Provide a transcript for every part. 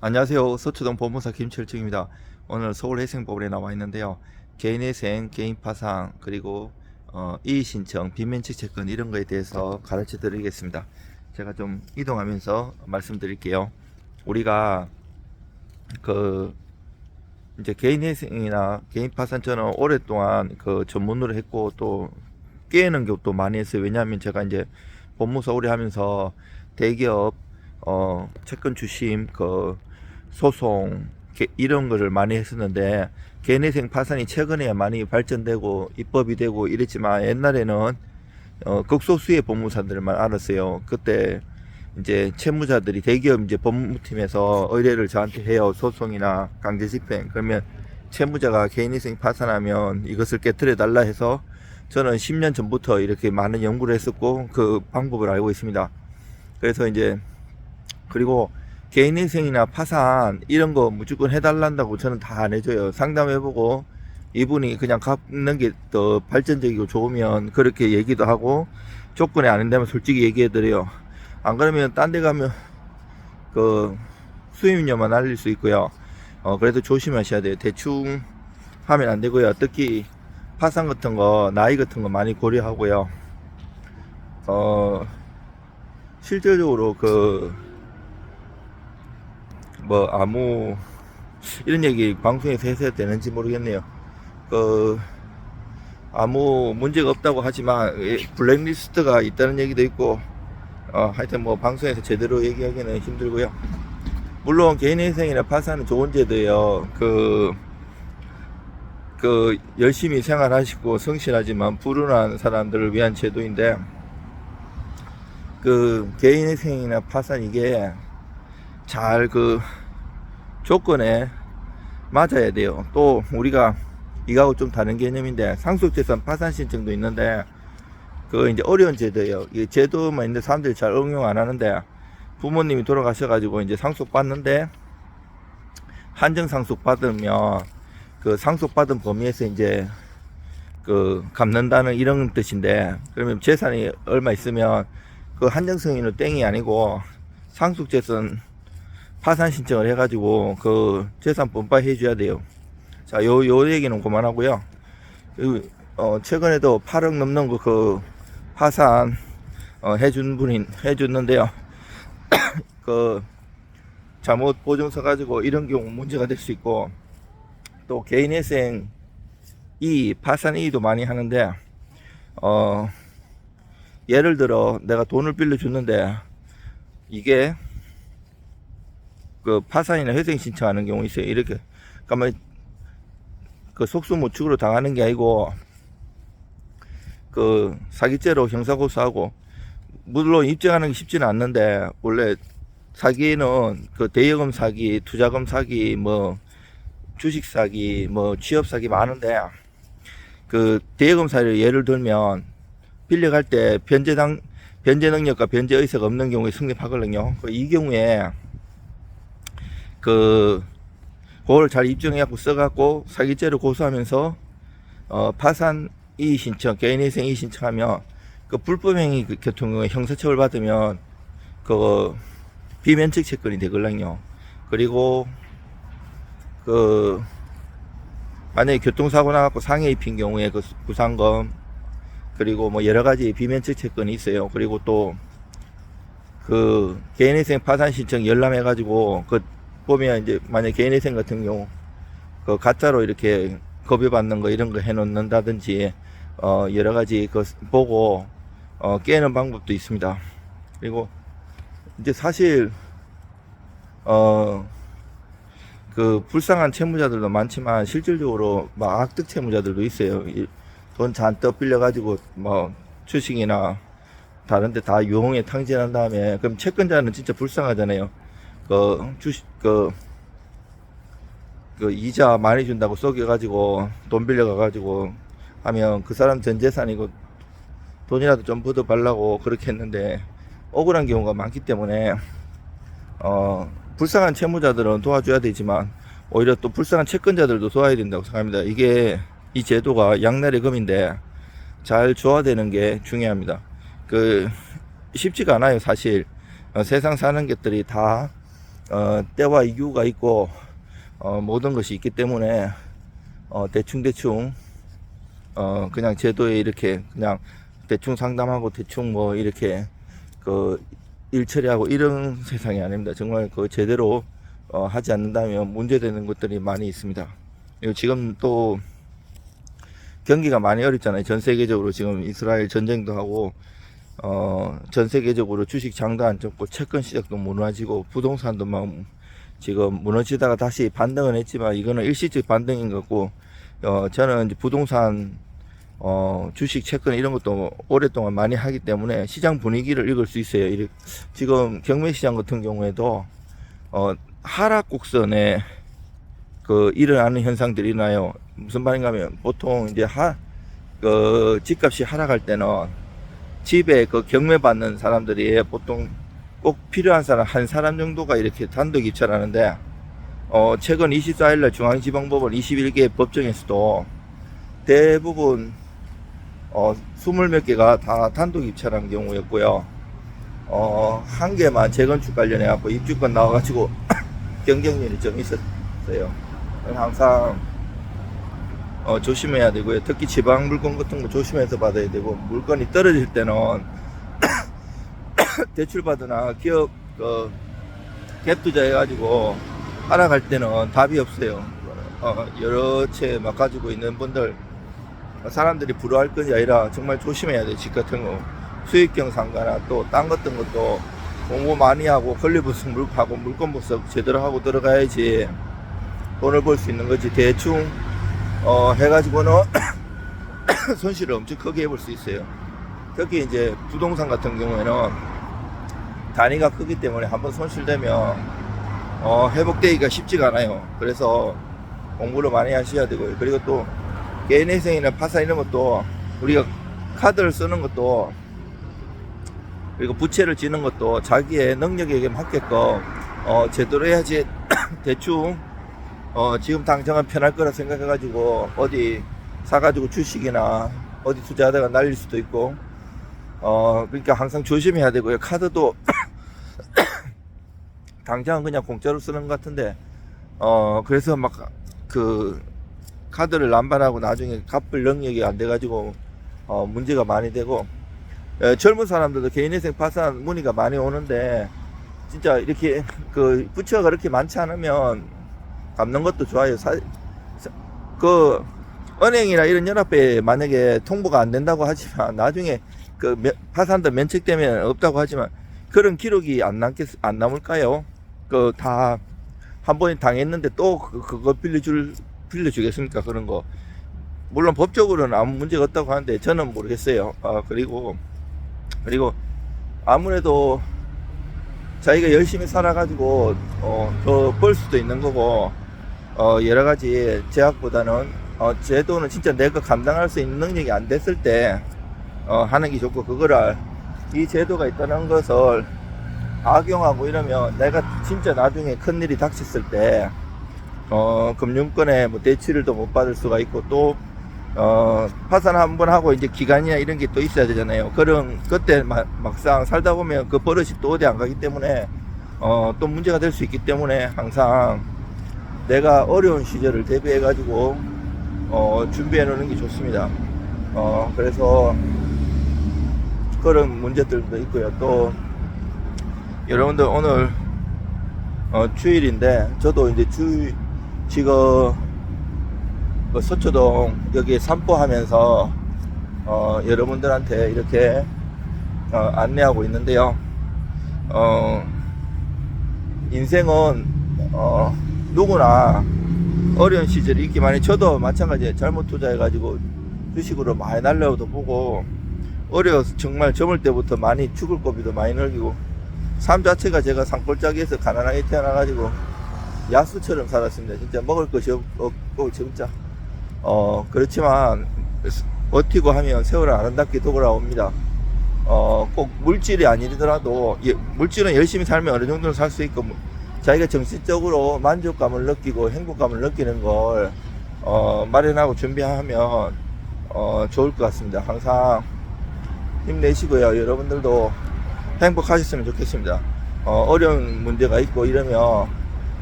안녕하세요. 서초동 법무사 김철중입니다. 오늘 서울회생법원에 나와 있는데요. 개인회생, 개인파상, 그리고 이의신청, 빈면책 채권 이런 거에 대해서 가르쳐 드리겠습니다. 제가 좀 이동하면서 말씀드릴게요. 우리가 그 이제 개인회생이나 개인파산 저는 오랫동안 그 전문으로 했고 또 깨는 것도 많이 했어요. 왜냐하면 제가 이제 법무사 오래 하면서 대기업 채권 주심 소송 이런 거를 많이 했었는데 개인회생 파산이 최근에 많이 발전되고 입법이 되고 이랬지만 옛날에는 극소수의 법무사들만 알았어요. 그때 이제 채무자들이 대기업 이제 법무팀에서 의뢰를 저한테 해요. 소송이나 강제집행. 그러면 채무자가 개인회생 파산하면 이것을 깨트려 달라 해서 저는 10년 전부터 이렇게 많은 연구를 했었고 그 방법을 알고 있습니다. 그래서 이제 그리고 개인회생이나 파산 이런 거 무조건 해달란다고 저는 다 안 해줘요. 상담해보고 이분이 그냥 갚는 게 더 발전적이고 좋으면 그렇게 얘기도 하고 조건이 안 된다면 솔직히 얘기해드려요. 안 그러면 딴 데 가면 그 수임료만 날릴 수 있고요. 그래도 조심하셔야 돼요. 대충 하면 안 되고요. 특히 파산 같은 거 나이 같은 거 많이 고려하고요. 실질적으로 아무 이런 얘기 방송에서 해서 되는지 모르겠네요. 아무 문제가 없다고 하지만 블랙리스트가 있다는 얘기도 있고 하여튼 뭐 방송에서 제대로 얘기하기는 힘들고요. 물론 개인회생이나 파산은 좋은 제도예요. 열심히 생활하시고 성실하지만 불운한 사람들을 위한 제도인데 개인회생이나 파산 이게 잘 조건에 맞아야 돼요. 또 우리가 이거하고 좀 다른 개념인데 상속재산 파산 신청도 있는데 이제 어려운 제도예요. 이 제도만 있는데 사람들이 잘 응용 안 하는데 부모님이 돌아가셔가지고 이제 상속 받는데 한정 상속 받으면 상속 받은 범위에서 이제 갚는다는 이런 뜻인데 그러면 재산이 얼마 있으면 한정 승인은 땡이 아니고 상속재산 파산 신청을 해가지고 재산 분파 해줘야 돼요. 자, 요 얘기는 그만하고요. 최근에도 8억 넘는 파산 해준 분이 해줬는데요. 잘못 보증서 가지고 이런 경우 문제가 될 수 있고 또 개인회생 파산 이의도 많이 하는데 예를 들어 내가 돈을 빌려줬는데 이게 파산이나 회생 신청하는 경우 있어요. 이렇게 그러니까 속수무책으로 당하는 게 아니고 사기죄로 형사고소하고 물론 입증하는 게 쉽지는 않는데 원래 사기는 대여금 사기, 투자금 사기, 주식 사기, 취업 사기 많은데 대여금 사기를 예를 들면 빌려갈 때 변제 능력과 변제 의사가 없는 경우에 성립하거든요. 이 경우에 그걸 잘 입증해갖고 써갖고 사기죄로 고소하면서 파산 이의 신청, 개인회생 이의 신청하면 불법행위 교통 경우에 형사처벌 받으면 비면책 채권이 되거든요. 그리고 만약에 교통사고 나갖고 상해 입힌 경우에 부상금 그리고 여러 가지 비면책 채권이 있어요. 그리고 또 개인회생 파산 신청 열람해가지고 보면 이제 만약 개인회생 같은 경우 가짜로 이렇게 급여받는 거 이런 거 해놓는다든지 여러 가지 보고 깨는 방법도 있습니다. 그리고 이제 사실 불쌍한 채무자들도 많지만 실질적으로 악덕 채무자들도 있어요. 돈 잔뜩 빌려가지고 주식이나 다른데 다 유흥에 탕진한 다음에 그럼 채권자는 진짜 불쌍하잖아요. 이자 많이 준다고 속여가지고 돈 빌려가가지고 하면 그 사람 전 재산이고 돈이라도 좀 걷어발라고 그렇게 했는데 억울한 경우가 많기 때문에 불쌍한 채무자들은 도와줘야 되지만 오히려 또 불쌍한 채권자들도 도와야 된다고 생각합니다. 이 제도가 양날의 검인데 잘 조화되는 게 중요합니다. 쉽지가 않아요. 사실 세상 사는 것들이 다 때와 이유가 있고 모든 것이 있기 때문에 대충 그냥 제도에 이렇게 그냥 대충 상담하고 대충 뭐 이렇게 그 일 처리하고 이런 세상이 아닙니다. 정말 그 제대로 하지 않는다면 문제되는 것들이 많이 있습니다. 그리고 지금 또 경기가 많이 어렵잖아요. 전 세계적으로 지금 이스라엘 전쟁도 하고 전 세계적으로 주식 장도 안 좋고 채권 시장도 무너지고 부동산도 막 지금 무너지다가 다시 반등은 했지만 이거는 일시적 반등인 것 같고 저는 이제 부동산 주식 채권 이런 것도 오랫동안 많이 하기 때문에 시장 분위기를 읽을 수 있어요. 지금 경매 시장 같은 경우에도 하락 곡선에 그 일어나는 현상들이 나요. 무슨 말인가 하면 보통 이제 집값이 하락할 때는 집에 그 경매 받는 사람들이 보통 꼭 필요한 사람 한 사람 정도가 이렇게 단독 입찰하는데 최근 24일날 중앙지방법원 21개 법정에서도 대부분 20몇 개가 다 단독 입찰한 경우였고요. 한 개만 재건축 관련해 갖고 입주권 나와가지고 경쟁률이 좀 있었어요. 항상 조심해야 되고요. 특히 지방 물건 같은 거 조심해서 받아야 되고, 물건이 떨어질 때는 대출 받으나 기업 갭 투자해가지고 하락할 때는 답이 없어요. 여러 채 막 가지고 있는 분들, 사람들이 부러워할 것이 아니라 정말 조심해야 돼. 집 같은 거 수익형 상가나 또 딴 같은 것도 공부 많이 하고 권리분석 하고 물건 분석 제대로 하고 들어가야지 돈을 벌 수 있는 거지. 대충 해가지고는 손실을 엄청 크게 해볼 수 있어요. 특히 이제 부동산 같은 경우에는 단위가 크기 때문에 한번 손실되면 회복되기가 쉽지가 않아요. 그래서 공부를 많이 하셔야 되고요. 그리고 또 개인회생이나 파산 이런 것도 우리가 카드를 쓰는 것도 그리고 부채를 지는 것도 자기의 능력에게 맞게끔 제대로 해야지 대충 지금 당장은 편할 거라 생각해가지고 어디 사가지고 주식이나 어디 투자하다가 날릴 수도 있고 그러니까 항상 조심해야 되고요. 카드도 당장은 그냥 공짜로 쓰는 것 같은데 그래서 막 그 카드를 남발하고 나중에 갚을 능력이 안 돼가지고 문제가 많이 되고 젊은 사람들도 개인회생 파산 문의가 많이 오는데 진짜 이렇게 그 부채가 그렇게 많지 않으면 갚는 것도 좋아요. 그 은행이나 이런 연합회에 만약에 통보가 안 된다고 하지만 나중에 그 파산도 면책되면 없다고 하지만 그런 기록이 안 남을까요? 그 다 한 번에 당했는데 또 그거 빌려주겠습니까? 그런 거. 물론 법적으로는 아무 문제가 없다고 하는데 저는 모르겠어요. 그리고 아무래도 자기가 열심히 살아가지고 더 벌 수도 있는 거고 여러 가지 제약보다는 제도는 진짜 내가 감당할 수 있는 능력이 안 됐을 때 하는 게 좋고, 그거를 이 제도가 있다는 것을 악용하고 이러면 내가 진짜 나중에 큰일이 닥쳤을 때 금융권에 뭐 대출을 또 못 받을 수가 있고, 또 파산 한번 하고 이제 기간이나 이런 게 또 있어야 되잖아요. 그때 막상 살다 보면 그 버릇이 또 어디 안 가기 때문에 또 문제가 될 수 있기 때문에 항상 내가 어려운 시절을 대비해 가지고 준비해 놓는 게 좋습니다. 그래서 그런 문제들도 있고요. 또 여러분들 오늘 주일인데 저도 이제 지금 서초동 여기 산보하면서 여러분들한테 이렇게 안내하고 있는데요. 인생은 누구나 어려운 시절이 있기만 해. 저도 마찬가지예요. 잘못 투자해가지고 주식으로 많이 날려도 보고 어려워서 정말 젊을 때부터 많이 죽을 고비도 많이 늘기고, 삶 자체가 제가 산골짜기에서 가난하게 태어나가지고 야수처럼 살았습니다. 진짜 먹을 것이 없고 진짜 그렇지만 버티고 하면 세월은 아름답게 돌아옵니다. 꼭 물질이 아니더라도 물질은 열심히 살면 어느 정도는 살 수 있고, 자기가 정신적으로 만족감을 느끼고 행복감을 느끼는 걸 마련하고 준비하면 좋을 것 같습니다. 항상 힘내시고요. 여러분들도 행복하셨으면 좋겠습니다. 어려운 문제가 있고 이러면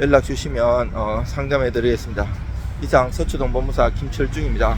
연락 주시면 상담해 드리겠습니다. 이상 서초동 법무사 김철중입니다.